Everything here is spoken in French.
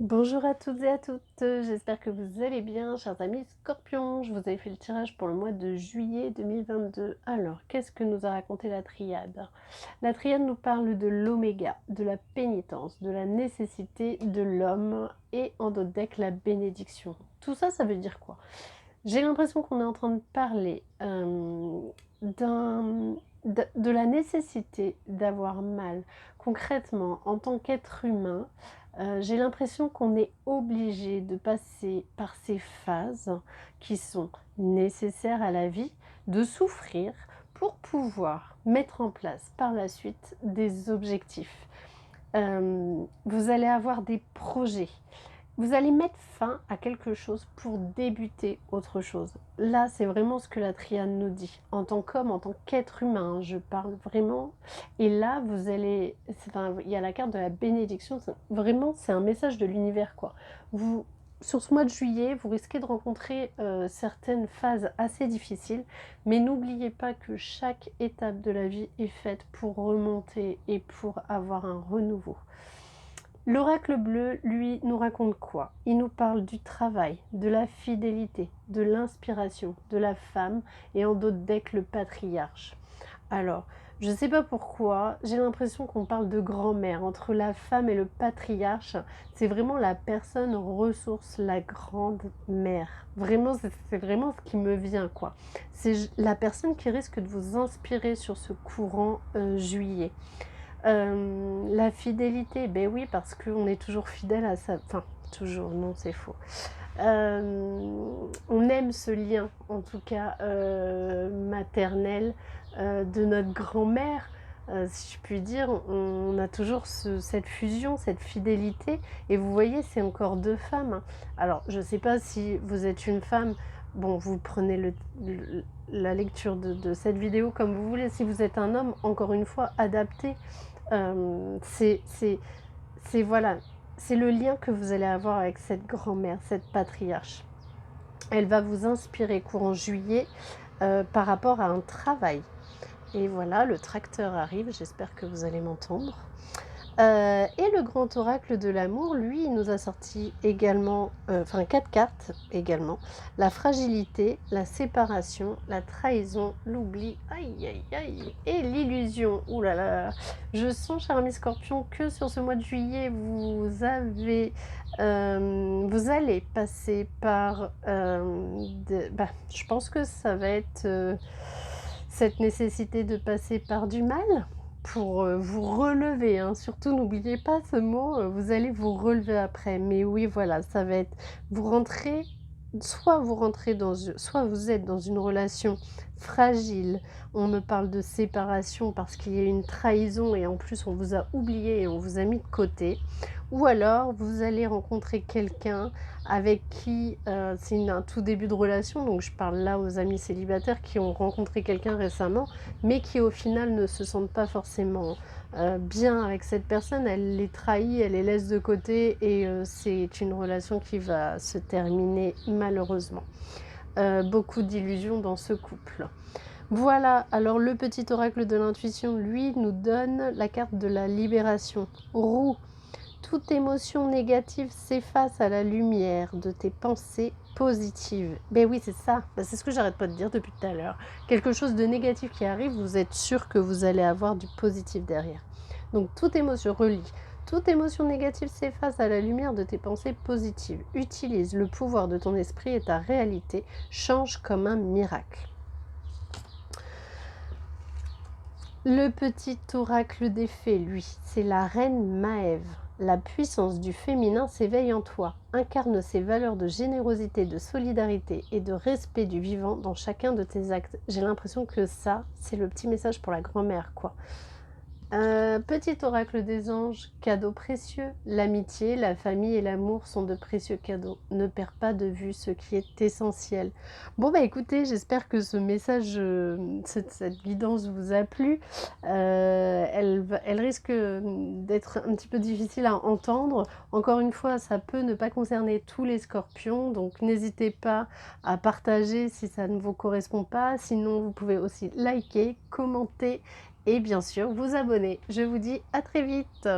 Bonjour à toutes et à toutes, j'espère que vous allez bien, chers amis Scorpions. Je vous avais fait le tirage pour le mois de juillet 2022. Alors, qu'est-ce que nous a raconté la triade? La triade nous parle de l'oméga, de la pénitence, de la nécessité de l'homme et en d'autres decks la bénédiction. Tout ça, ça veut dire quoi? J'ai l'impression qu'on est en train de parler de la nécessité d'avoir mal. Concrètement, en tant qu'être humain, j'ai l'impression qu'on est obligé de passer par ces phases qui sont nécessaires à la vie, de souffrir pour pouvoir mettre en place par la suite des objectifs. Vous allez avoir des projets. Vous allez mettre fin à quelque chose pour débuter autre chose. Là, c'est vraiment ce que la triade nous dit. En tant qu'homme, en tant qu'être humain, je parle vraiment. Et là, vous allez, enfin, il y a la carte de la bénédiction. Vraiment, c'est un message de l'univers, quoi. Vous, sur ce mois de juillet, vous risquez de rencontrer certaines phases assez difficiles, mais n'oubliez pas que chaque étape de la vie est faite pour remonter et pour avoir un renouveau. L'oracle bleu, lui, nous raconte quoi? Il nous parle du travail, de la fidélité, de l'inspiration, de la femme et en d'autres decks le patriarche. Alors, je ne sais pas pourquoi, j'ai l'impression qu'on parle de grand-mère. Entre la femme et le patriarche, c'est vraiment la personne ressource, la grande mère. Vraiment, c'est vraiment ce qui me vient, quoi. C'est la personne qui risque de vous inspirer sur ce courant juillet. La fidélité, ben oui, parce qu'on est toujours fidèle à sa enfin, toujours, non, c'est faux. On aime ce lien, en tout cas, maternel, de notre grand-mère, si je puis dire. On a toujours cette fusion, cette fidélité et vous voyez, c'est encore 2 femmes, hein. Alors, je ne sais pas si vous êtes une femme, bon, vous prenez la lecture de cette vidéo comme vous voulez. Si vous êtes un homme, encore une fois, adaptez. C'est voilà, c'est le lien que vous allez avoir avec cette grand-mère, cette patriarche. Elle va vous inspirer courant juillet par rapport à un travail. Et voilà, le tracteur arrive, j'espère que vous allez m'entendre. Et le grand oracle de l'amour, lui, il nous a sorti également, enfin 4 cartes également. La fragilité, la séparation, la trahison, l'oubli, aïe aïe aïe, et l'illusion. Ouh là là, je sens, cher ami Scorpion, que sur ce mois de juillet, vous allez passer par, je pense que ça va être cette nécessité de passer par du mal pour, vous relever, hein. Surtout n'oubliez pas ce mot, vous allez vous relever après. Mais oui, voilà, ça va être vous rentrez vous rentrez soit vous êtes dans une relation fragile, on me parle de séparation parce qu'il y a une trahison et en plus on vous a oublié et on vous a mis de côté. Ou alors vous allez rencontrer quelqu'un avec qui, c'est un tout début de relation, donc je parle là aux amis célibataires qui ont rencontré quelqu'un récemment, mais qui au final ne se sentent pas forcément, bien avec cette personne. Elle les trahit, elle les laisse de côté et c'est une relation qui va se terminer malheureusement. Beaucoup d'illusions dans ce couple. Voilà, alors le petit oracle de l'intuition, lui, nous donne la carte de la libération. Roue. Toute émotion négative s'efface à la lumière de tes pensées positives. Ben oui, c'est ça. Ben, c'est ce que j'arrête pas de dire depuis tout à l'heure. Quelque chose de négatif qui arrive, vous êtes sûr que vous allez avoir du positif derrière. Donc toute émotion, relie. Toute émotion négative s'efface à la lumière de tes pensées positives. Utilise le pouvoir de ton esprit et ta réalité change comme un miracle. Le petit oracle des fées, lui, c'est la reine Maève. La puissance du féminin s'éveille en toi. Incarne ces valeurs de générosité, de solidarité et de respect du vivant dans chacun de tes actes. J'ai l'impression que ça, c'est le petit message pour la grand-mère, quoi. Petit oracle des anges, cadeau précieux. L'amitié, la famille et l'amour sont de précieux cadeaux. Ne perds pas de vue ce qui est essentiel. Bon bah écoutez, j'espère que ce message, cette guidance vous a plu. Elle risque d'être un petit peu difficile à entendre. Encore une fois, ça peut ne pas concerner tous les scorpions, donc n'hésitez pas à partager si ça ne vous correspond pas. Sinon, vous pouvez aussi liker, commenter et bien sûr vous abonner. Je vous dis à très vite.